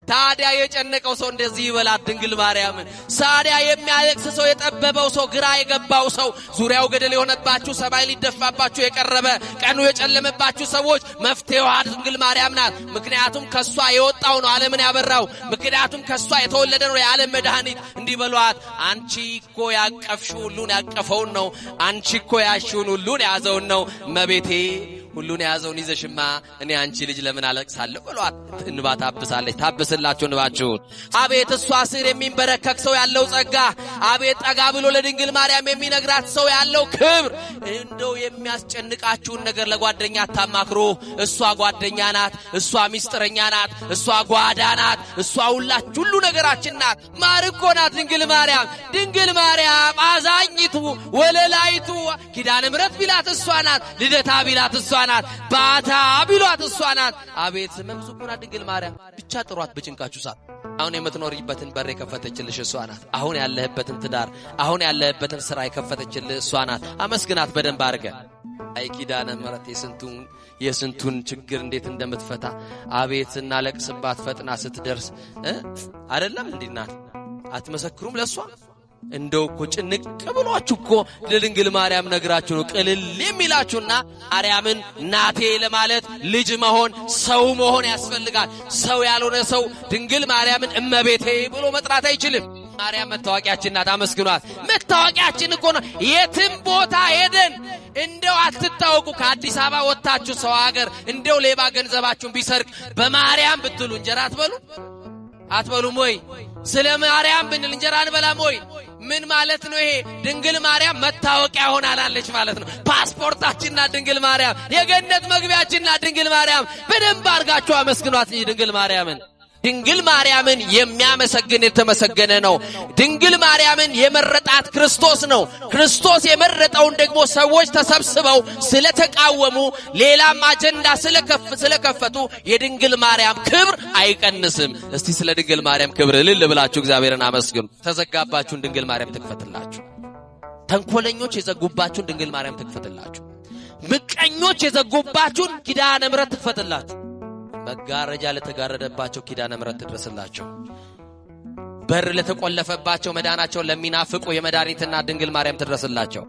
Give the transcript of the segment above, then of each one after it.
ታዲያ የጨነቀው ሰው እንደዚህ ይበላት ድንግል ማርያምን። ታዲያ የሚያለቅስ ሰው የጠበበው ሰው ግራ የገባው ሰው ዙሪያው ገደል የሆነባችሁ ሰማይ ሊደፋባችሁ የቀረበ ቀኑ የጨለመባችሁ ሰዎች መፍትሄዋ ድንግል ማርያም ናት። ምክንያቱም ከሷ የወጣው ነው ዓለምን ያበራው። ምክንያቱም ከሷ የተወለደ ነው የዓለም መድኃኒት። እንዲበሏት አንቺ እኮ ያቀፍሽው ሁሉን ያቀፈውን ነው። አንቺ እኮ ያሽውን ሁሉን ያዘውን ነው። እመቤቴ ሁሉን ያዘውን ይዘሽማ እኔ አንቺ ልጅ ለምን አለቅሳለሁ ብሏት እንባ ታብሳለች። ታብስላችሁ እንባችሁን። አቤት እሷ ስር የሚንበረከክ ሰው ያለው ጸጋ፣ አቤት ጠጋ ብሎ ለድንግል ማርያም የሚነግራት ሰው ያለው ክብር። እንደው የሚያስጨንቃችሁን ነገር ለጓደኛ አታማክሩ። እሷ ጓደኛ ናት፣ እሷ ሚስጥረኛ ናት፣ እሷ ጓዳ ናት፣ እሷ ሁሉ ነገራችን ናት። ማርኮ ናት ድንግል ማርያም። ድንግል ማርያም አዛኝቱ ወለላይቱ ኪዳነ ምሕረት ቢላት እሷ ናት፣ ልደታ ቢላት እሷ ናት፣ ባታ ቢሏት እሷ ናት። አቤት መምዙቁና ድንግል ማርያም ብቻ ጥሯት በጭንቃችሁ ሰዓት። አሁን የምትኖርበትን በር የከፈተችልሽ እሷ ናት። አሁን ያለህበትን ትዳር፣ አሁን ያለህበትን ስራ የከፈተችልህ እሷ ናት። አመስግናት በደንብ አድርገህ። አይ ኪዳነ ምሕረት የስንቱን ችግር እንዴት እንደምትፈታ አቤት እናለቅስባት ፈጥና ስትደርስ አይደለም እንዲናት አትመሰክሩም ለሷ? እንደው እኮ ጭንቅ ብሏችሁ እኮ ለድንግል ማርያም ነግራችሁ ነው ቅልል የሚላችሁና ማርያምን ናቴ ለማለት ልጅ መሆን ሰው መሆን ያስፈልጋል። ሰው ያልሆነ ሰው ድንግል ማርያምን እመቤቴ ብሎ መጥራት አይችልም። ማርያም መታወቂያችን ናት። አመስግኗት። መታወቂያችን እኮ ነው። የትም ቦታ ሄደን እንደው አትታወቁ። ከአዲስ አበባ ወጣችሁ ሰው ሀገር እንደው ሌባ ገንዘባችሁን ቢሰርቅ በማርያም ብትሉ እንጀራ አትበሉም ወይ? ስለ ማርያም ብንል እንጀራ አንበላም ወይ? ምን ማለት ነው ይሄ? ድንግል ማርያም መታወቂያ ሆናላለች ማለት ነው። ፓስፖርታችንና ድንግል ማርያም፣ የገነት መግቢያችንና ድንግል ማርያም። በደንብ አድርጋችሁ አመስግኗት ድንግል ማርያምን። ድንግል ማርያምን የሚያመሰግን የተመሰገነ ነው። ድንግል ማርያምን የመረጣት ክርስቶስ ነው። ክርስቶስ የመረጠውን ደግሞ ሰዎች ተሰብስበው ስለተቃወሙ ሌላም አጀንዳ ስለከፈቱ የድንግል ማርያም ክብር አይቀንስም። እስቲ ስለ ድንግል ማርያም ክብር እልል ብላችሁ እግዚአብሔርን አመስግኑ። ተዘጋባችሁን ድንግል ማርያም ትክፈትላችሁ። ተንኮለኞች የዘጉባችሁን ድንግል ማርያም ትክፈትላችሁ። ምቀኞች የዘጉባችሁን ኪዳነ ምሕረት ትክፈትላችሁ። መጋረጃ ለተጋረደባቸው ኪዳነ ምሕረት ትድረስላቸው። በር ለተቆለፈባቸው መዳናቸውን ለሚናፍቁ የመድኃኒትና ድንግል ማርያም ትድረስላቸው።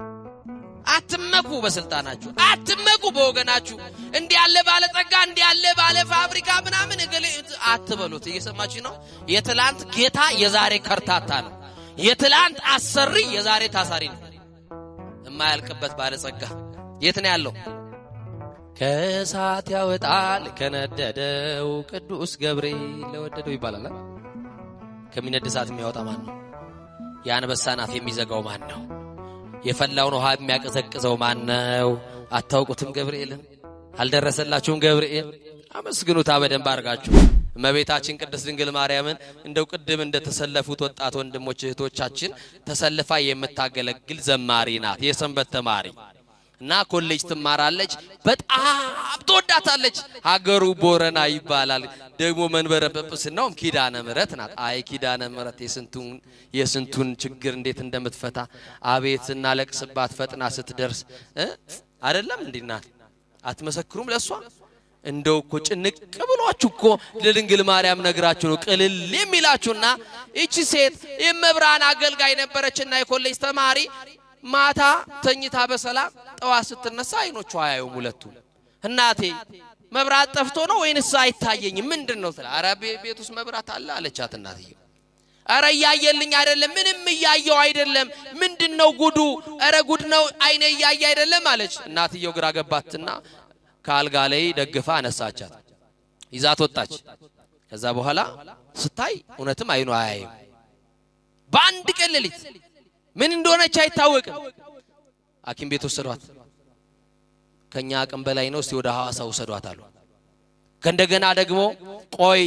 አትመኩ በስልጣናችሁ፣ አትመኩ በወገናችሁ። እንዲህ ያለ ባለጸጋ፣ እንዲህ ያለ ባለ ፋብሪካ ምናምን እገሌ አትበሉት። እየሰማችሁ ነው? የትላንት ጌታ የዛሬ ከርታታ ነው። የትላንት አሰሪ የዛሬ ታሳሪ ነው። የማያልቅበት ባለጸጋ የት ነው ያለው? ከእሳት ያወጣል ከነደደው ቅዱስ ገብርኤል ለወደደው ይባላል። ከሚነድ እሳት የሚያወጣ ማን ነው? የአንበሳን አፍ የሚዘጋው ማን ነው? የፈላውን ውሃ የሚያቀዘቅዘው ማን ነው? አታውቁትም? ገብርኤልን አልደረሰላችሁም? ገብርኤል አመስግኑታ በደንብ አድርጋችሁ። እመቤታችን ቅድስት ድንግል ማርያምን እንደው ቅድም እንደተሰለፉት ወጣት ወንድሞች እህቶቻችን ተሰልፋ የምታገለግል ዘማሪ ናት። የሰንበት ተማሪ እና ኮሌጅ ትማራለች። በጣም ተወዳታለች። ሀገሩ ቦረና ይባላል። ደግሞ መንበረ ጵጵስናውም ኪዳነ ምሕረት ናት። አይ ኪዳነ ምሕረት የስንቱን ችግር እንዴት እንደምትፈታ አቤት እናለቅስባት ፈጥና ስትደርስ አይደለም እንዲናት አትመሰክሩም ለሷ? እንደው እኮ ጭንቅ ብሏችሁ እኮ ለድንግል ማርያም ነግራችሁ ነው ቅልል የሚላችሁና እቺ ሴት የመብራን አገልጋይ ነበረችና የኮሌጅ ተማሪ ማታ ተኝታ በሰላም ጠዋት ስትነሳ አይኖቿ አያዩም ሁለቱ። እናቴ መብራት ጠፍቶ ነው ወይንስ አይታየኝም ምንድነው? ኧረ ቤት ውስጥ መብራት አለ አለቻት እናትየው። ኧረ ያየልኝ አይደለም ምንም ያየው አይደለም ምንድነው ጉዱ? ኧረ ጉድ ነው አይኔ ያየ አይደለም አለች። እናትየው ግራ ገባትና ካልጋ ላይ ደግፋ አነሳቻት፣ ይዛት ወጣች። ከዛ በኋላ ስታይ እውነትም አይኑ አያይም። በአንድ ቀን ሌሊት ምን እንደሆነች አይታወቅም። ሐኪም ቤት ወሰዷት። ከኛ አቅም በላይ ነው፣ እስቲ ወደ ሐዋሳ ወሰዷት አሉ። ከእንደገና ደግሞ ቆይ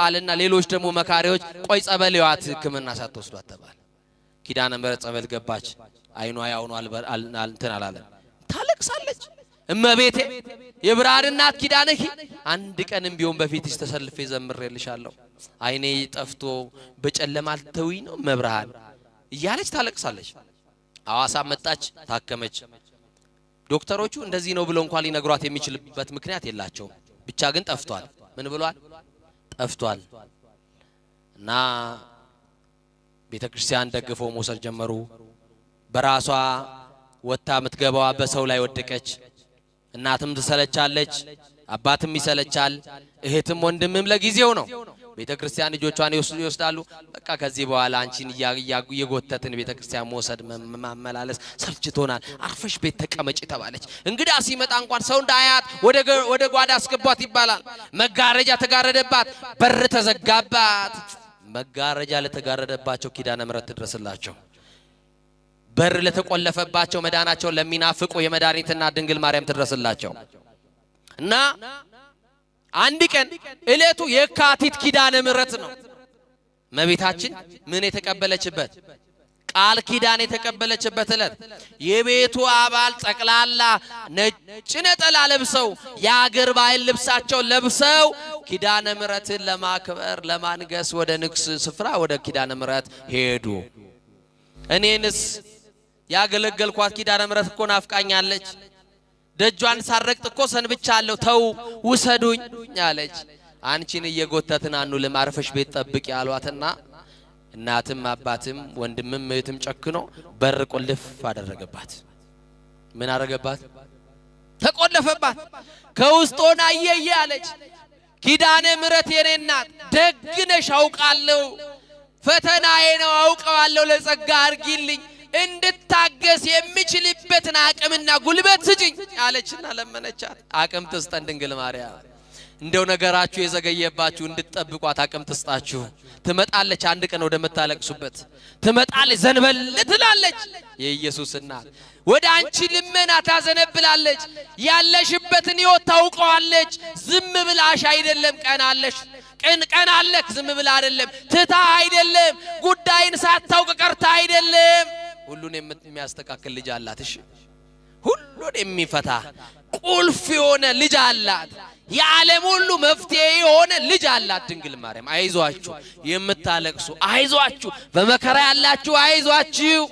አለና ሌሎች ደግሞ መካሪዎች ቆይ ጸበል ይዋት ሕክምና ሳትወስዷት ተባለ። ኪዳነ ምሕረት ጸበል ገባች። አይኗ ያው ነው እንትን አላለ። ታለቅሳለች። እመቤቴ የብርሃን እናት ኪዳነኪ አንድ ቀንም ቢሆን በፊትሽ ተሰልፌ ዘምሬልሻለሁ። አይኔ ጠፍቶ በጨለማ አልተውኝ ነው መብርሃን እያለች ታለቅሳለች። ሐዋሳ መጣች፣ ታከመች። ዶክተሮቹ እንደዚህ ነው ብለው እንኳን ሊነግሯት የሚችልበት ምክንያት የላቸው። ብቻ ግን ጠፍቷል። ምን ብሏል? ጠፍቷል። እና ቤተክርስቲያን ደግፈው መውሰድ ጀመሩ በራሷ ወጣ ምትገባዋ በሰው ላይ ወደቀች እናትም ትሰለቻለች አባትም ይሰለቻል እህትም ወንድምም ለጊዜው ነው ቤተክርስቲያን ልጆቿን ይወስዳሉ በቃ ከዚህ በኋላ አንቺን የጎተትን ቤተክርስቲያን መውሰድ ማመላለስ ሰልችቶናል አርፈሽ ቤት ተቀመጪ ተባለች እንግዳ ሲመጣ እንኳን ሰው እንዳያት ወደ ጓዳ አስገቧት ይባላል መጋረጃ ተጋረደባት በር ተዘጋባት መጋረጃ ለተጋረደባቸው ኪዳነ ምሕረት ትድረስላቸው በር ለተቆለፈባቸው መዳናቸው ለሚናፍቁ የመድኃኒትና ድንግል ማርያም ትድረስላቸው እና አንድ ቀን እለቱ የካቲት ኪዳነ ምሕረት ነው መቤታችን ምን የተቀበለችበት ቃል ኪዳን የተቀበለችበት እለት የቤቱ አባል ጠቅላላ ነጭ ነጠላ ለብሰው የአገር ባህል ልብሳቸው ለብሰው ኪዳነ ምሕረትን ለማክበር ለማንገስ ወደ ንግስ ስፍራ ወደ ኪዳነ ምሕረት ሄዱ እኔንስ ያገለገልኳት ኪዳነ ምሕረት እኮ ናፍቃኛለች ደጇን ሳረግጥ እኮ ሰንብቻለሁ ተው ውሰዱኝ አለች አንቺን እየጎተትን አንውልም አርፈሽ ቤት ጠብቂ ያሏትና እናትም አባትም ወንድምም እህትም ጨክኖ በር ቆልፍ አደረገባት ምን አደረገባት ተቆለፈባት ከውስጥ ሆና አለች ኪዳነ ምሕረት የኔ እናት ደግነሽ አውቃለሁ ፈተናዬ ነው አውቀዋለሁ ለጸጋ አርጊልኝ እንድታገስ የሚችልበትን አቅምና ጉልበት ስጪኝ አለችና ለመነቻት አቅም ትስጠን ድንግል ማርያም እንደው ነገራችሁ የዘገየባችሁ እንድትጠብቋት አቅም ትስጣችሁ ትመጣለች አንድ ቀን ወደ መታለቅሱበት ትመጣለች ዘንበል ትላለች የኢየሱስ እናት ወደ አንቺ ልመና ታዘነብላለች ያለሽበትን ሕይወት ታውቀዋለች ዝም ብላሽ አይደለም ቀናለሽ ቀናለክ ዝም ብላ አይደለም ትታ አይደለም ጉዳይን ሳታውቅ ቀርታ አይደለም ሁሉን የሚያስተካክል ልጅ አላት እሺ ሁሉን የሚፈታ ቁልፍ የሆነ ልጅ አላት የዓለም ሁሉ መፍትሄ የሆነ ልጅ አላት ድንግል ማርያም አይዟችሁ የምታለቅሱ አይዟችሁ በመከራ ያላችሁ አይዟችሁ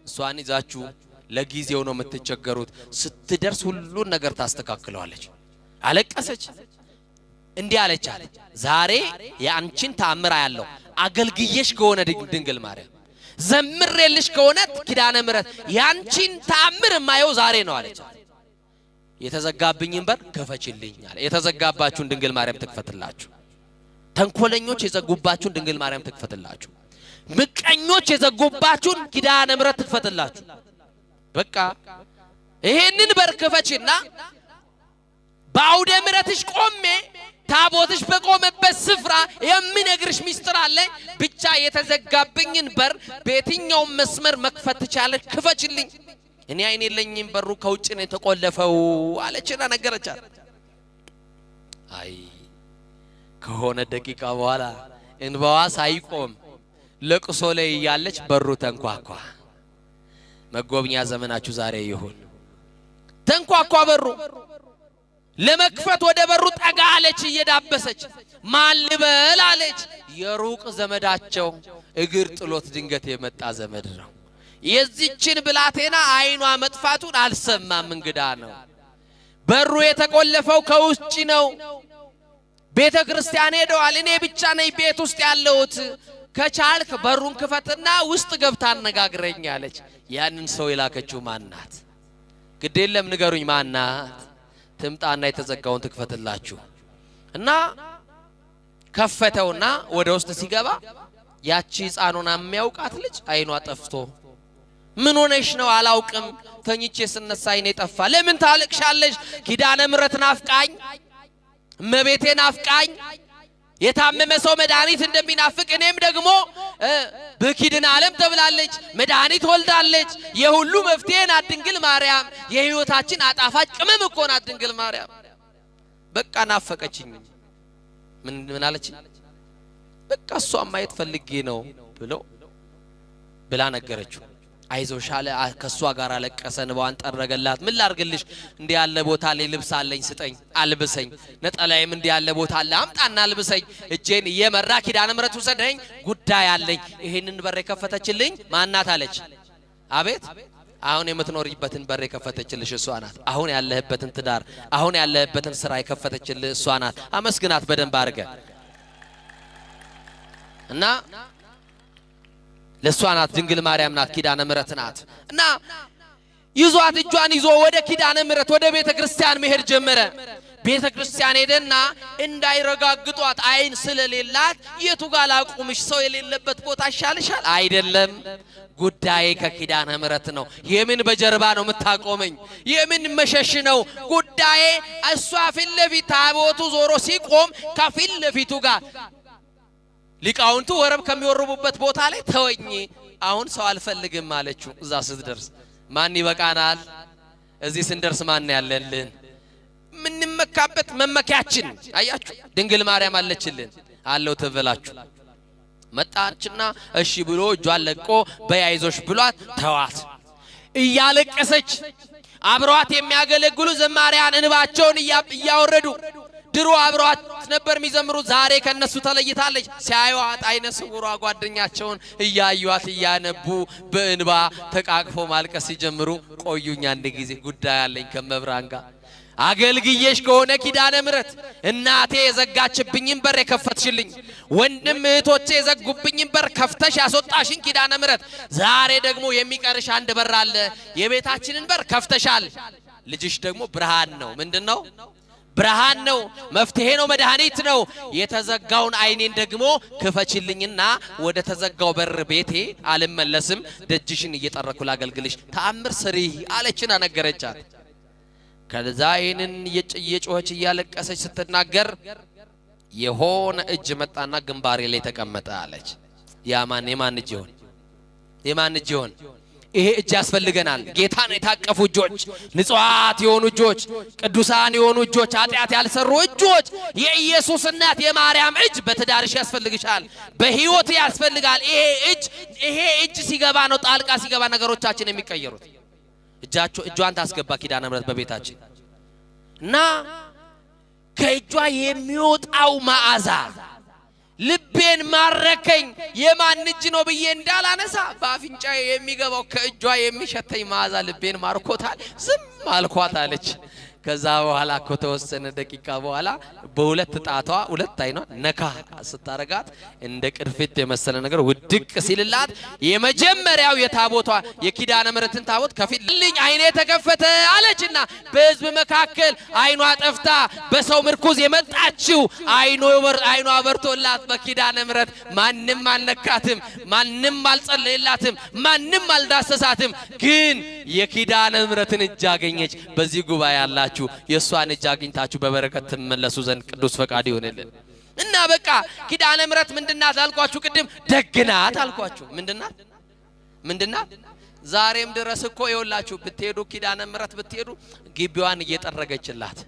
እሷን ይዛችሁ ለጊዜው ነው የምትቸገሩት ስትደርስ ሁሉን ነገር ታስተካክለዋለች አለቀሰች እንዲህ አለቻት ዛሬ ያንቺን ተአምራ ያለው አገልግየሽ ከሆነ ድንግል ማርያም ዘምሬልሽ ከሆነ ኪዳነ ምሕረት ያንቺን ተአምር ማየው ዛሬ ነው አለቻት የተዘጋብኝን በር ከፈችልኝ አለ የተዘጋባችሁን ድንግል ማርያም ትክፈትላችሁ ተንኮለኞች የዘጉባችሁን ድንግል ማርያም ትክፈትላችሁ ምቀኞች የዘጉባችሁን ኪዳነ ምሕረት ትክፈትላችሁ በቃ ይሄንን በር ከፈችና ባውደ ምሕረትሽ ቆሜ ታቦትሽ በቆመበት ስፍራ የሚነግርሽ ሚስጥር አለ ብቻ የተዘጋብኝን በር በየትኛው መስመር መክፈት ትቻለሽ ክፈችልኝ እኔ አይኔ የለኝም በሩ ከውጭ ነው የተቆለፈው አለችና ነገረቻት አይ ከሆነ ደቂቃ በኋላ እንባዋ ሳይቆም ለቅሶ ላይ ያለች በሩ ተንኳኳ መጎብኛ ዘመናችሁ ዛሬ ይሁን ተንኳኳ በሩ ለመክፈት ወደ በሩ ጠጋ አለች እየዳበሰች ማን ልበል አለች የሩቅ ዘመዳቸው እግር ጥሎት ድንገት የመጣ ዘመድ ነው የዚችን ብላቴና አይኗ መጥፋቱን አልሰማም እንግዳ ነው በሩ የተቆለፈው ከውጭ ነው ቤተክርስቲያን ሄደዋል እኔ ብቻ ነኝ ቤት ውስጥ ያለሁት ከቻልክ በሩን ክፈትና ውስጥ ገብታ አነጋግረኝ አለች ያንን ሰው የላከችው ማናት ግዴለም ንገሩኝ ማናት ትምጣና የተዘጋውን ትክፈትላችሁ እና ከፈተውና ወደ ውስጥ ሲገባ ያቺ ሕፃኑን የሚያውቃት ልጅ አይኗ ጠፍቶ ምን ሆነሽ ነው አላውቅም ተኝቼ ስነሳ አይኔ ጠፋ ለምን ታለቅሻለሽ ኪዳነ ምሕረት ናፍቃኝ መቤቴ ናፍቃኝ የታመመ ሰው መድኃኒት እንደሚናፍቅ እኔም ደግሞ በኪድን ዓለም ተብላለች መድኃኒት ወልዳለች የሁሉ መፍትሄ ናት ድንግል ማርያም የህይወታችን አጣፋጭ ቅመም እኮ ናት ድንግል ማርያም በቃ ናፈቀችኝ ምን አለች በቃ እሷ ማየት ፈልጌ ነው ብላ ነገረችው አይዞሽ አለ ከሷ ጋር አለቀሰ እንባዋን ጠረገላት ምን ላርግልሽ እንዴ ያለ ቦታ ላይ ልብስ አለኝ ስጠኝ አልብሰኝ ነጠላዬም እንዴ ያለ ቦታ አለ አምጣና አልብሰኝ እጄን እየመራ ኪዳነ ምሕረት ወሰደኝ ጉዳይ አለኝ ይሄንን በር የከፈተችልኝ ማናት አለች አቤት አሁን የምትኖርበትን በር የከፈተችልሽ እሷ ናት አሁን ያለህበትን ትዳር አሁን ያለህበትን ስራ የከፈተችልሽ እሷ ናት አመስግናት በደንብ አርገ እና ለሷ ናት ድንግል ማርያም ናት ኪዳነ ምሕረት ናት እና ይዟት እጇን ይዞ ወደ ኪዳነ ምሕረት ወደ ቤተ ክርስቲያን መሄድ ጀመረ ቤተ ክርስቲያን ሄደና እንዳይረጋግጧት አይን ስለሌላት የቱ ጋር ላቁምሽ ሰው የሌለበት ቦታ ይሻልሻል አይደለም ጉዳይ ከኪዳነ ምሕረት ነው የምን በጀርባ ነው መታቆመኝ የምን መሸሽ ነው ጉዳይ እሷ ፊት ለፊት ታቦቱ ዞሮ ሲቆም ከፊት ለፊቱ ጋር ሊቃውንቱ ወረብ ከሚወርቡበት ቦታ ላይ ተወኝ አሁን ሰው አልፈልግም አለችው እዛ ስትደርስ ማን ይበቃናል እዚህ ስንደርስ ማን ያለልን ምን መካበት መመኪያችን አያችሁ ድንግል ማርያም አለችልን አለው ተበላችሁ መጣችና እሺ ብሎ እጇን ለቆ በያይዞሽ ብሏት ተዋት እያለቀሰች አብሯት የሚያገለግሉ ዘማሪያን እንባቸውን እያወረዱ ድሮ አብሯት ነበር የሚዘምሩ ዛሬ ከነሱ ተለይታለች ሲያዩዋት አይነ ስውሯ ጓደኛቸውን እያዩዋት እያነቡ በእንባ ተቃቅፎ ማልቀስ ሲጀምሩ ቆዩኛ አንድ ጊዜ ጉዳይ አለኝ ከመብራን ጋር አገልግዬሽ ከሆነ ኪዳነ ምሕረት እናቴ የዘጋችብኝን በር የከፈትሽልኝ ወንድም እህቶቼ የዘጉብኝን በር ከፍተሽ ያስወጣሽኝ ኪዳነ ምሕረት ዛሬ ደግሞ የሚቀርሽ አንድ በር አለ የቤታችንን በር ከፍተሻል ልጅሽ ደግሞ ብርሃን ነው ምንድነው ብርሃን ነው መፍትሄ ነው መድኃኒት ነው የተዘጋውን አይኔን ደግሞ ክፈችልኝና ወደ ተዘጋው በር ቤቴ አልመለስም ደጅሽን እየጠረኩ ላገልግልሽ ተአምር ስሪ አለችና ነገረቻት ከዛ ይሄንን እየጮኸች እያለቀሰች ስትናገር የሆነ እጅ መጣና ግንባሬ ላይ ተቀመጠ አለች ያማን የማን እጅ ይሆን ይሄ እጅ ያስፈልገናል ጌታን የታቀፉ እጆች ንጹሃት የሆኑ እጆች ቅዱሳን የሆኑ እጆች ኃጢአት ያልሰሩ እጆች የኢየሱስ እናት የማርያም እጅ በትዳርሽ ያስፈልግሻል በህይወት ያስፈልጋል ይሄ እጅ ሲገባ ነው ጣልቃ ሲገባ ነገሮቻችን የሚቀየሩት እጇን ታስገባ ኪዳነ ምሕረት በቤታችን እና ከእጇ የሚወጣው መዓዛ ልቤን ማረከኝ የማን እጅ ነው ብዬ እንዳላነሳ በአፍንጫዬ የሚገባው ከእጇ የሚሸተኝ መዓዛ ልቤን ማርኮታል ዝም አልኳት አለች ከዛ በኋላ ከተወሰነ ደቂቃ በኋላ በሁለት ጣቷ ሁለት አይኗ ነካ ስታረጋት እንደ ቅርፊት የመሰለ ነገር ውድቅ ሲልላት የመጀመሪያው የታቦቷ የኪዳነ ምሕረትን ታቦት ከፊልልኝ አይኔ ተከፈተ አለችና በህዝብ መካከል አይኗ ጠፍታ በሰው ምርኩዝ የመጣችው አይኗ በርቶላት በኪዳነ ምሕረት ማንንም አልነካትም ማንንም አልጸለየላትም ማንንም አልዳሰሳትም ግን የኪዳነ ምሕረትን እጅ አገኘች በዚህ ጉባኤ ያላችሁ የሷን እጅ አግኝታችሁ በበረከት ተመለሱ ዘንድ ቅዱስ ፈቃድ ይሆንልን እና በቃ ኪዳነ ምሕረት ምንድናት አልኳችሁ ቅድም ደግናት አልኳችሁ ምንድናት ዛሬም ድረስ እኮ ይወላችሁ ብትሄዱ ኪዳነ ምሕረት ብትሄዱ ግቢዋን እየጠረገችላት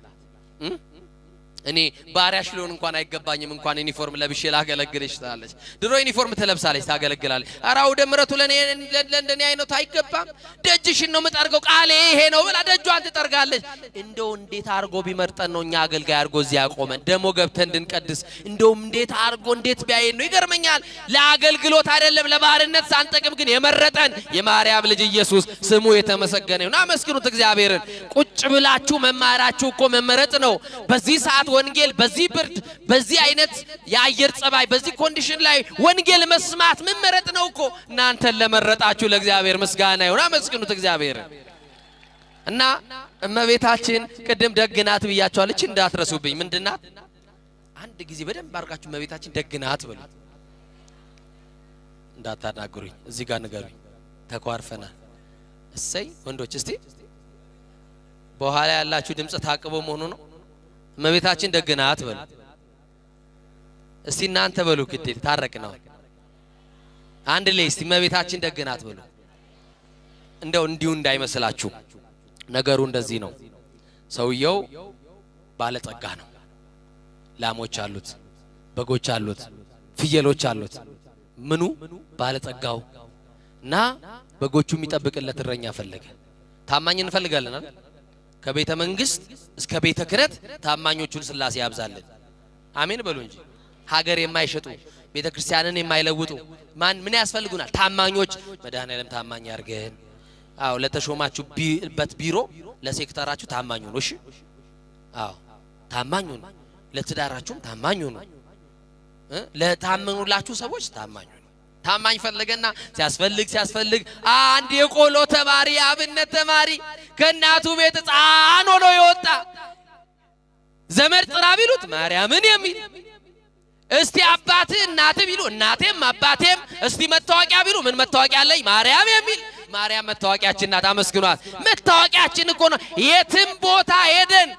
እኔ ባሪያሽ ሊሆን እንኳን አይገባኝም እንኳን ዩኒፎርም ለብሼ ላገለግልሽ ታለች ድሮ ዩኒፎርም ተለብሳለች ታገለግላለች አራው ደምረቱ ለእንደኔ አይነት አይገባም ደጅሽን ነው መጣርገው ቃሌ ይሄ ነው ብላ ደጇን ትጠርጋለች እንደው እንዴት አርጎ ቢመርጠን ነው እኛ አገልጋይ አርጎ እዚያ ያቆመን ደሞ ገብተን እንድንቀድስ እንደው እንዴት አርጎ እንዴት ቢያየን ነው ይገርመኛል ለአገልግሎት አይደለም ለባርነት ሳንጠቅም ግን የመረጠን የማርያም ልጅ ኢየሱስ ስሙ የተመሰገነ ይሁን አመስግኑት እግዚአብሔርን ቁጭ ብላችሁ መማራችሁ እኮ መመረጥ ነው በዚህ ሰዓት ወንጌል በዚህ ብርድ በዚህ አይነት የአየር ጸባይ በዚህ ኮንዲሽን ላይ ወንጌል መስማት መመረጥ ነው እኮ እናንተን ለመረጣችሁ ለእግዚአብሔር ምስጋና ይሁን አመስግኑት እግዚአብሔር እና እመቤታችን ቅድም ደግናት ብያችኋለች እንዳትረሱብኝ ምንድናት አንድ ጊዜ በደንብ አርጋችሁ እመቤታችን ደግናት በሉ እንዳታናግሩኝ እዚህ ጋር ንገሩኝ ተኳርፈናል እሰይ ወንዶች እስቲ በኋላ ያላችሁ ድምጽ ታቅቦ መሆኑ ነው እመቤታችን ደግናት በሉ እስቲ እናንተ በሉ ግዴታ ታረቅነው አንድ ላይ እስቲ እመቤታችን ደግናት በሉ እንደው እንዲሁ እንዳይመስላችሁ ነገሩ እንደዚህ ነው ሰውየው ባለጸጋ ነው ላሞች አሉት በጎች አሉት ፍየሎች አሉት ምኑ ባለጸጋው እና በጎቹ የሚጠብቅለት እረኛ ፈለገ ታማኝ እንፈልጋለን አይደል ከቤተ መንግስት እስከ ቤተ ክህነት ታማኞቹን ስላሴ ያብዛልን አሜን በሉ እንጂ ሀገር የማይሸጡ ቤተ ክርስቲያንን የማይለውጡ ምን ያስፈልጉናል ታማኞች መድኃኔዓለም ታማኝ ያርገን አዎ ለተሾማችሁበት ቢሮ ለሴክተራችሁ ታማኙ ነው እሺ አዎ ታማኙ ነው ለትዳራችሁም ታማኙ ነው ለታመኑላችሁ ሰዎች ታማኝ ፈለገና ሲያስፈልግ አንድ የቆሎ ተማሪ አብነት ተማሪ ከናቱ ቤት ሕፃን ሆኖ ይወጣ ዘመድ ጥራ ቢሉት ማርያምን የሚል እስቲ አባት እናት ቢሉ እናቴም አባቴም እስቲ መታወቂያ ቢሉ ምን መታወቂያ አለኝ ማርያም የሚል ማርያም መታወቂያችን ናት አመስግኗት መታወቂያችን እኮ ነው የትም ቦታ ሄደን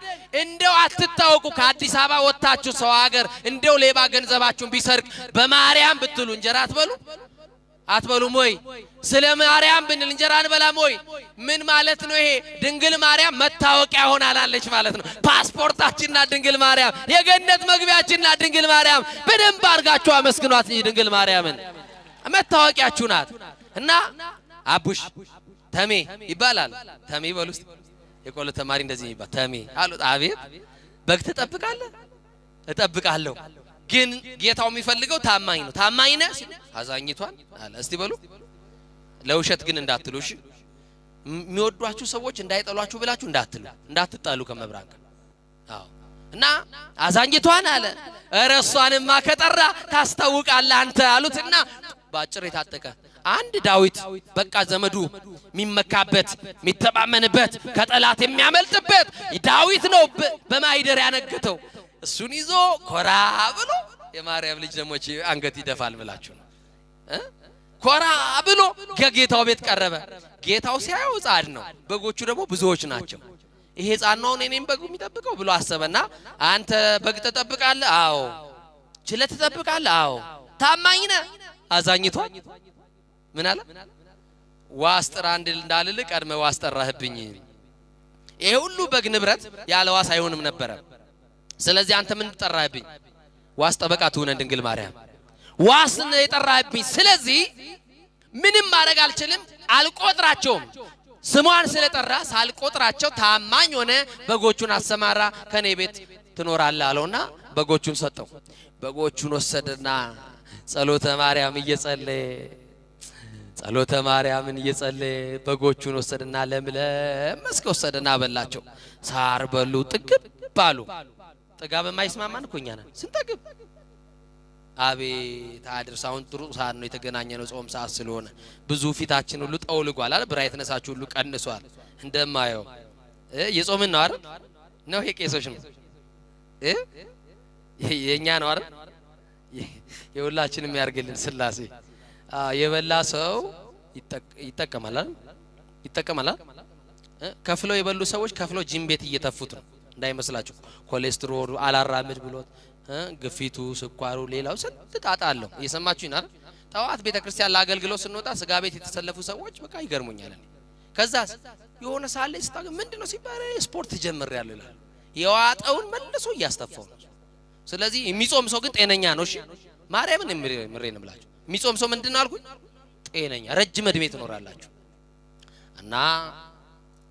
እንደው አትታወቁ ከአዲስ አበባ ወጣችሁ ሰው ሀገር እንደው ሌባ ገንዘባችሁን ቢሰርቅ በማርያም ብትሉ እንጀራ አትበሉም ወይ ስለ ማርያም ብንል እንጀራ አንበላም ወይ ምን ማለት ነው ይሄ ድንግል ማርያም መታወቂያ ሆናላለች ማለት ነው ፓስፖርታችንና ድንግል ማርያም የገነት መግቢያችንና ድንግል ማርያም በደንብ አርጋችሁ አመስግኗት ድንግል ማርያምን መታወቂያችሁ ናት እና አቡሽ ተሜ ይባላል ተሜ በሉስ የቆሎ ተማሪ እንደዚህ ይባል ተሜ አሉት አቤት በግ ተጠብቃለህ እጠብቃለሁ ግን ጌታው የሚፈልገው ታማኝ ነው ታማኝ ነህ አዛኝቷን አለ እስቲ በሉ ለውሸት ግን እንዳትሉሽ የሚወዷችሁ ሰዎች እንዳይጠሏችሁ ብላችሁ እንዳትጣሉ ከመብራን አዎ እና አዛኝቷን አለ እረሷንማ ከጠራ ታስተውቃለህ አንተ አሉትና ባጭር የታጠቀ አንድ ዳዊት በቃ ዘመዱ የሚመካበት የሚተማመንበት ከጠላት የሚያመልጥበት ዳዊት ነው በማይደር ያነገተው እሱን ይዞ ኮራ ብሎ የማርያም ልጅ ደሞች አንገት ይደፋል ብላችሁ ኮራ ብሎ ከጌታው ቤት ቀረበ ጌታው ሲያየው ሕፃን ነው በጎቹ ደግሞ ብዙዎች ናቸው ይሄ ሕፃን ነው እኔም በግ የሚጠብቀው ብሎ አሰበና አንተ በግ ተጠብቃለህ አዎ ችለህ ተጠብቃለህ አዎ ታማኝ ነህ አዛኝቷን ምን አለ ዋስጥራ እንዳልል ቀድመ ዋስጠራህብኝ ይሄ ሁሉ በግ ንብረት ያለ ዋስ አይሆንም ነበር ስለዚህ አንተ ምን ተጠራህብኝ ዋስ ጠበቃ ትሆነ ድንግል ማርያም ዋስ ነው የጠራህብኝ ስለዚህ ምንም ማድረግ አልችልም አልቆጥራቸውም ስሟን ስለጠራ ሳልቆጥራቸው ታማኝ ሆነ በጎቹን አሰማራ ከኔ ቤት ትኖራለህ አለውና በጎቹን ሰጠው በጎቹን ወሰደና ጸሎተ ማርያም እየጸለየ በጎቹን ወሰደና ለምለም መስከ ወሰደና በላቸው ሳር በሉ ጥግብ ባሉ ጥጋብ የማይስማማን እኮኛ ነን ስንጠግብ አቤት አድርሳውን ጥሩ ሰዓት ነው የተገናኘነው ጾም ሰዓት ስለሆነ ብዙ ፊታችን ሁሉ ጠውልጓል አይደል ብራይትነሳችሁ ሁሉ ቀንሷል እንደማየው የጾምን ነው አይደል ነው ይሄ ቄሶች ነው የኛ ነው አይደል የሁላችንም ያርግልን ስላሴ የበላ ሰው ይጠቀማል ከፍለው የበሉ ሰዎች ከፍለው ጂም ቤት እየተፉት ነው እንዳይመስላችሁ ኮሌስትሮል አላራምድ ብሎት ግፊቱ ስኳሩ ሌላው ስንጣጣለው እየሰማችሁኝ አይደል ታዋት ቤተክርስቲያን ለአገልግሎት ስንወጣ ስጋ ቤት የተሰለፉ ሰዎች በቃ ይገርሙኛል ከዛስ የሆነ ሳለ ስታገ ምንድነው ሲባል ስፖርት ጀምሬያለሁ ይላል የዋጣውን መልሶ ያስተፋው ስለዚህ የሚጾም ሰው ግን ጤነኛ ነው እሺ ማርያምን ምሬን ብላችሁ የሚጾም ሰው ምንድነው አልኩኝ ጤነኛ ረጅም እድሜ ትኖራላችሁ እና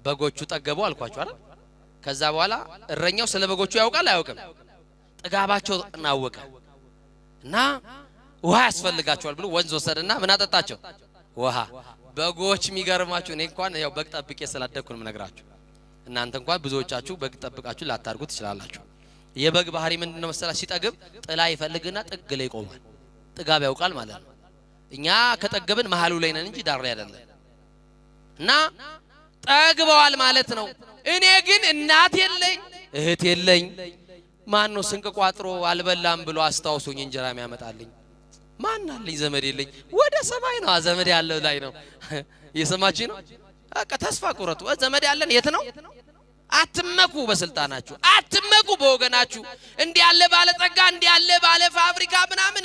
በጎቹ ጠገቡ አልኳችሁ አይደል ከዛ በኋላ እረኛው ስለ በጎቹ ያውቃል አያውቅም ጥጋባቸው እናወቀ እና ውሃ ያስፈልጋቸዋል ብሎ ወንዝ ወሰደና ምን አጠጣቸው ውሃ በጎች የሚገርማችሁ እኔ እንኳን ያው በግ ጠብቄ ስላደኩ ነው የምነግራችሁ እናንተ እንኳን ብዙዎቻችሁ በግ ጠብቃችሁ ላታርጉ ትችላላችሁ የበግ ባህሪ ምንድነው መሰላችሁ ሲጠግብ ጥላ ይፈልግና ጥግ ላይ ይቆማል ጥጋብ ያውቃል ማለት ነው እኛ ከጠገብን መሐሉ ላይ ነን እንጂ ዳር ላይ አይደለም እና ጠግበዋል ማለት ነው እኔ ግን እናት የለኝ እህት የለኝ ማን ነው ስንቅ ቋጥሮ አልበላም ብሎ አስተዋውሶኝ እንጀራ የሚያመጣልኝ ማን አለኝ ዘመድ የለኝ ወደ ሰማይ ነው ዘመድ ያለው ላይ ነው እየሰማችሁ ነው በቃ ተስፋ ቁረጡ ዘመድ ያለን የት ነው አትመኩ በስልጣናችሁ አትመኩ በወገናችሁ እንዲ ያለ ባለ ጸጋ እንዲ ያለ ባለ ፋብሪካ ምናምን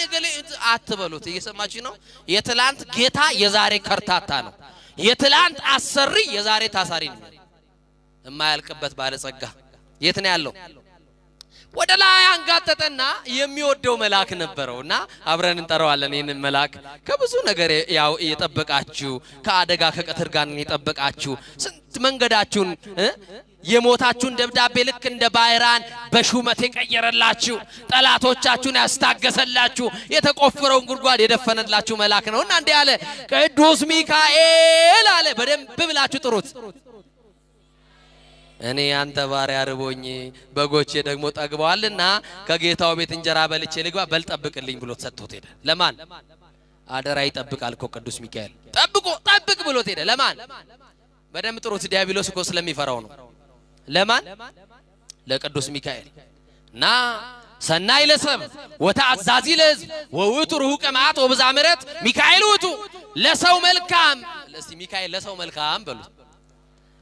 አትበሉት እየሰማችሁ ነው የትላንት ጌታ የዛሬ ከርታታ ነው የትላንት አሰሪ የዛሬ ታሳሪ ነው የማያልቅበት ባለ ጸጋ የት ነው ያለው ወደ ላይ አንጋጠጠና የሚወደው መልአክ ነበረውና አብረን እንጠራዋለን ይሄንን መልአክ ከብዙ ነገር ያው እየጠበቃችሁ ከአደጋ ከቀትር ጋር እየጠበቃችሁ ስንት መንገዳችሁን የሞታችሁን ደብዳቤ ልክ እንደ ባይራን በሹመት የቀየረላችሁ ጠላቶቻችሁን ያስታገሰላችሁ የተቆፈረውን ጉድጓድ የደፈነላችሁ መልአክ ነውና እንዴ ያለ ቅዱስ ሚካኤል አለ በደንብ ብላችሁ ጥሩት እኔ አንተ ባሪያ ርቦኝ በጎቼ ደግሞ ጠግበዋልና ከጌታው ቤት እንጀራ በልቼ ልግባ በል ጠብቅልኝ ብሎ ተሰጥቶት ሄደ። ለማን አደራ ይጠብቃል እኮ ቅዱስ ሚካኤል ጠብቅ ብሎት ሄደ። ለማን በደም ጥሩት ዲያብሎስ እኮ ስለሚፈራው ነው። ለማን ለቅዱስ ሚካኤል እና ሰናይ ለሰብ ወተአዛዚ ለሕዝብ ወውቱ ሩቀ መዓት ወብዛ ምሕረት ሚካኤል ውእቱ ለሰው መልካም። እስቲ ሚካኤል ለሰው መልካም በሉት።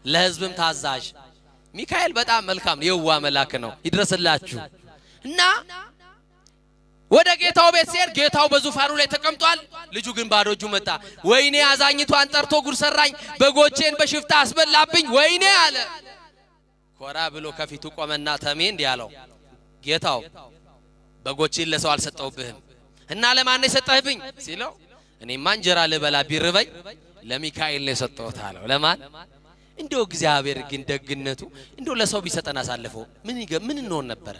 ለሕዝብም ታዛዥ ሚካኤል በጣም መልካም የዋ መልአክ ነው። ይድረስላችሁ እና ወደ ጌታው ቤት ሲሄድ ጌታው በዙፋኑ ላይ ተቀምጧል። ልጁ ግን ባዶ እጁ መጣ። ወይኔ አዛኝቷን ጠርቶ ጉር ሰራኝ፣ በጎቼን በሽፍታ አስበላብኝ ወይኔ አለ። ኮራ ብሎ ከፊቱ ቆመና ተሜ እንዲህ አለው፣ ጌታው በጎቼን ለሰው አልሰጠውብህም እና ለማን ነው የሰጠህብኝ ሲለው፣ እኔማ እንጀራ ልበላ ቢርበኝ ለሚካኤል ነው የሰጠሁት አለው። ለማን እንደው እግዚአብሔር ግን ደግነቱ እንደው ለሰው ቢሰጠን አሳልፈው ምን እንሆን ነበር?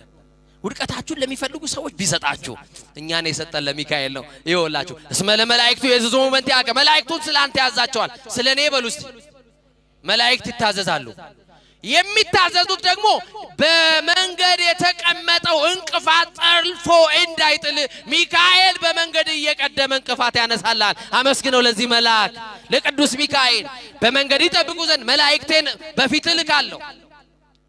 ውድቀታችሁን ለሚፈልጉ ሰዎች ቢሰጣችሁ እኛ ነው የሰጠን ለሚካኤል ነው። ይኸውላችሁ እስመ ለመላእክቱ የዝዙሙ መንት ያቀ መላእክቱን ስላንተ ያዛቸዋል። ስለኔ በሉ እስቲ መላእክት ይታዘዛሉ። የሚታዘዙት ደግሞ በመንገድ የተቀመጠው እንቅፋት ጠልፎ እንዳይጥል ሚካኤል በመንገድ እየቀደመ እንቅፋት ያነሳላል። አመስግነው ለዚህ መልአክ ለቅዱስ ሚካኤል። በመንገድ ይጠብቁ ዘንድ መላእክቴን በፊት ልካለሁ።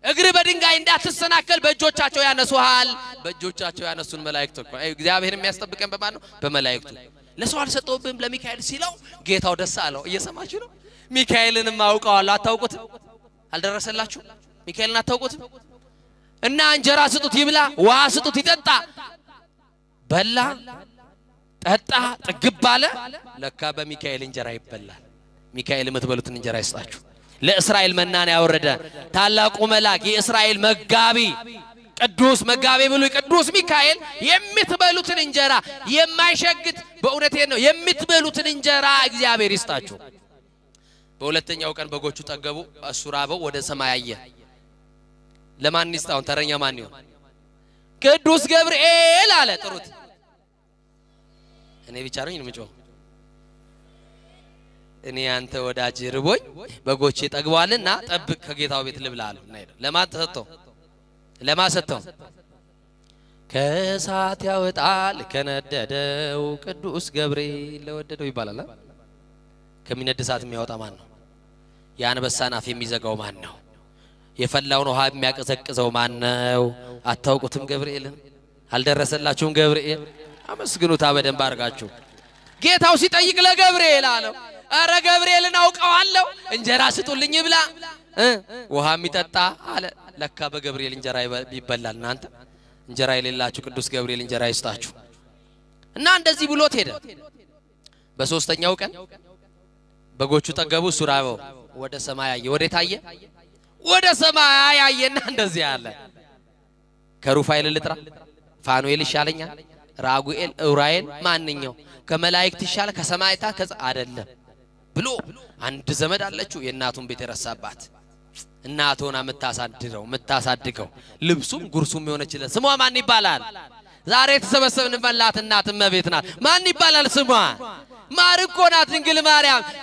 እግር በድንጋይ እንዳትሰናከል በእጆቻቸው ያነሱሃል። በእጆቻቸው ያነሱን መላእክት እኮ እግዚአብሔር የሚያስጠብቀን በማን ነው? በመላእክቱ። ለሰው አልሰጠውብህም ለሚካኤል ሲለው ጌታው ደስ አለው። እየሰማችሁ ነው? ሚካኤልንም አውቀዋለሁ። አታውቁትም? አልደረሰላችሁ? ሚካኤልን አታውቁትም? እና እንጀራ ስጡት ይብላ፣ ውሃ ስጡት ይጠጣ። በላ ጠጣ ጥግብ አለ። ለካ በሚካኤል እንጀራ ይበላል። ሚካኤል የምትበሉትን እንጀራ ይስጣችሁ። ለእስራኤል መናን ያወረደ ታላቁ መልአክ የእስራኤል መጋቢ ቅዱስ መጋቢ ብሎ ቅዱስ ሚካኤል የምትበሉትን እንጀራ የማይሸግት በእውነቴ ነው የምትበሉትን እንጀራ እግዚአብሔር ይስጣችሁ። በሁለተኛው ቀን በጎቹ ጠገቡ፣ እሱ ራበው፣ ወደ ሰማይ አየ። ለማን ይስጣው? ተረኛ ማን ይሆን? ቅዱስ ገብርኤል አለ። ጥሩት። እኔ ብቻ ነኝ የምጮህ? እኔ አንተ ወዳጅ ርቦኝ በጎቼ ጠግበዋልና ጠብቅ ከጌታው ቤት ልብላ አለው። ለማን ተሰጠው? ለማን ሰጠው? ከእሳት ያወጣል ከነደደው ቅዱስ ገብርኤል ለወደደው ይባላል። ከሚነድ እሳት የሚያወጣ ማን ነው? የአንበሳን አፍ የሚዘጋው ማን ነው? የፈላውን ውሃ የሚያቀዘቅዘው ማን ነው? አታውቁትም? ገብርኤልን አልደረሰላችሁም? ገብርኤል አመስግኑታ በደንብ አድርጋችሁ። ጌታው ሲጠይቅ ለገብርኤል አለው፣ አረ ገብርኤልን አውቀዋለሁ፣ እንጀራ ስጡልኝ ይብላ ውሃ የሚጠጣ አለ። ለካ በገብርኤል እንጀራ ይበላል። እናንተ እንጀራ የሌላችሁ ቅዱስ ገብርኤል እንጀራ ይስጣችሁ። እና እንደዚህ ብሎት ሄደ። በሶስተኛው ቀን በጎቹ ጠገቡ፣ እሱ ራበው፣ ወደ ሰማይ አየ። ወዴት አየ? ወደ ሰማይ አየና እንደዚህ አለ፣ ከሩፋኤል ልጥራ? ፋኑኤል ይሻለኛል? ራጉኤል ኡራኤል ማንኛው ከመላእክት ይሻለ? ከሰማይታት አይደለም ብሎ አንድ ዘመድ አለችው የእናቱን ቤት የረሳባት እናቱን የምታሳድገው ልብሱም ጉርሱም የሆነችለት ስሟ ማን ይባላል? ዛሬ የተሰበሰብንበት እናት እመቤት ናት። ማን ይባላል ስሟ? ማርኮ ናት።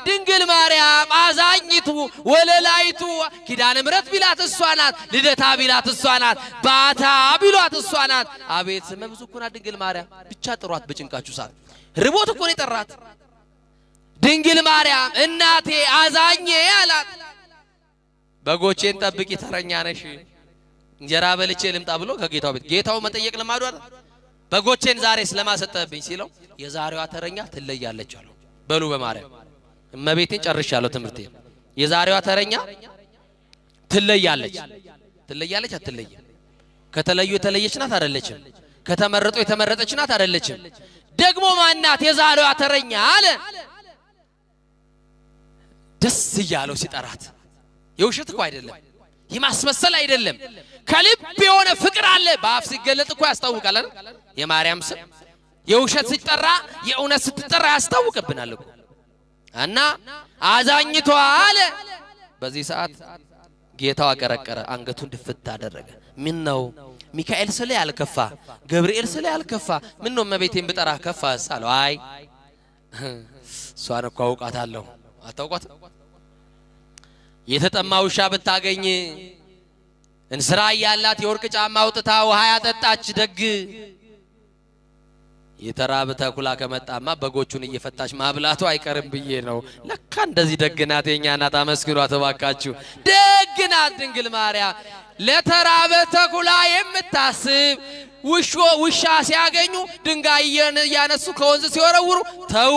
ድንግል ማርያም አዛኝቱ ወለላይቱ ኪዳነ ምሕረት ቢላት እሷ ናት። ልደታ ቢላት እሷ ናት። ባታ ቢሏት እሷ ናት። አቤት ስመ ብዙ እኮ ናት ድንግል ማርያም። ብቻ ጥሯት በጭንቃችሁ ሰዓት። ርቦት እኮ ነው የጠራት። ድንግል ማርያም እናቴ አዛኜ አላት። በጎቼን ጠብቂ ተረኛ ነሽ፣ እንጀራ በልቼ ልምጣ ብሎ ከጌታው ቤት ጌታው መጠየቅ ለማዱ አይደል? በጎቼን ዛሬ ስለማሰጠብኝ ሲለው የዛሬዋ ተረኛ ትለያለች አለው። በሉ በማርያም እመቤቴን ጨርሻለሁ ትምህርቴን። የዛሬዋ ተረኛ ትለያለች። ትለያለች አትለይም? ከተለዩ የተለየች ናት አይደለችም? ከተመረጡ የተመረጠች ናት አይደለችም? ደግሞ ማናት የዛሬዋ ተረኛ አለ። ደስ እያለው ሲጠራት የውሸት እኮ አይደለም፣ የማስመሰል አይደለም፣ ከልብ የሆነ ፍቅር አለ። በአፍ ሲገለጥ እኮ ያስታውቃል አይደል? የማርያም ስም የውሸት ሲጠራ የእውነት ስትጠራ ያስታውቅብናል እኮ። እና አዛኝቷ አለ። በዚህ ሰዓት ጌታው አቀረቀረ፣ አንገቱን ድፍት አደረገ። ምን ነው ሚካኤል ስለ ያልከፋ ገብርኤል ስለ ያልከፋ ምን ነው እመቤቴን ብጠራ ከፋስ አለው። አይ እሷን እኮ አውቃታለሁ። አታውቋት? የተጠማ ውሻ ብታገኝ እንስራ ያላት የወርቅ ጫማ አውጥታ ውሃ ያጠጣች ደግ የተራበ ተኩላ ከመጣማ በጎቹን እየፈታች ማብላቱ አይቀርም ብዬ ነው። ለካ እንደዚህ ደግናት የኛ እናት አመስግኗት ተባካችሁ። ደግናት ድንግል ማርያም ለተራበ ተኩላ የምታስብ ውሻ ሲያገኙ ድንጋይ ያነሱ ከወንዝ ሲወረውሩ ተው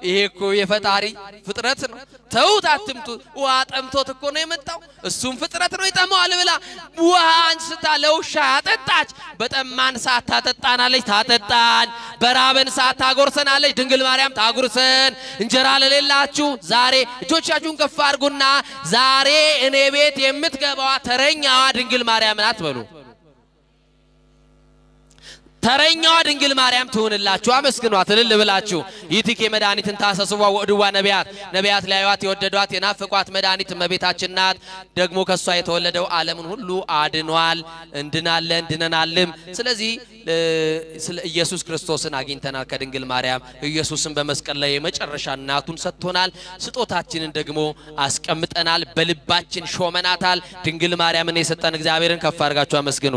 ይሄ እኮ የፈጣሪ ፍጥረት ነው ተውት አትምጡ ውሃ ጠምቶት እኮ ነው የመጣው እሱም ፍጥረት ነው ይጠማዋል ብላ ውሃ አንስታ ለውሻ ያጠጣች። በጠማን ሰዓት ታጠጣናለች ታጠጣን፣ በራበን ሰዓት ታጎርሰናለች ድንግል ማርያም ታጉርሰን። እንጀራ ለሌላችሁ ዛሬ እጆቻችሁን ከፍ አድርጉና ዛሬ እኔ ቤት የምትገባዋ ተረኛዋ ድንግል ማርያም ናት በሉ። ተረኛዋ ድንግል ማርያም ትሁንላችሁ አመስግኗት እልል ብላችሁ። ይትኬ መድኃኒትን ታሰስዋ ወድዋ ነቢያት ላይዋት የወደዷት የናፍቋት መድኃኒት እመቤታችን ናት። ደግሞ ከሷ የተወለደው ዓለምን ሁሉ አድኗል። እንድናለን ድነናልም። ስለዚህ ስለ ኢየሱስ ክርስቶስን አግኝተናል ከድንግል ማርያም። ኢየሱስን በመስቀል ላይ የመጨረሻ እናቱን ሰጥቶናል። ስጦታችንን ደግሞ አስቀምጠናል፣ በልባችን ሾመናታል። ድንግል ማርያምን የሰጠን እግዚአብሔርን ከፍ አድርጋችሁ አመስግኑ።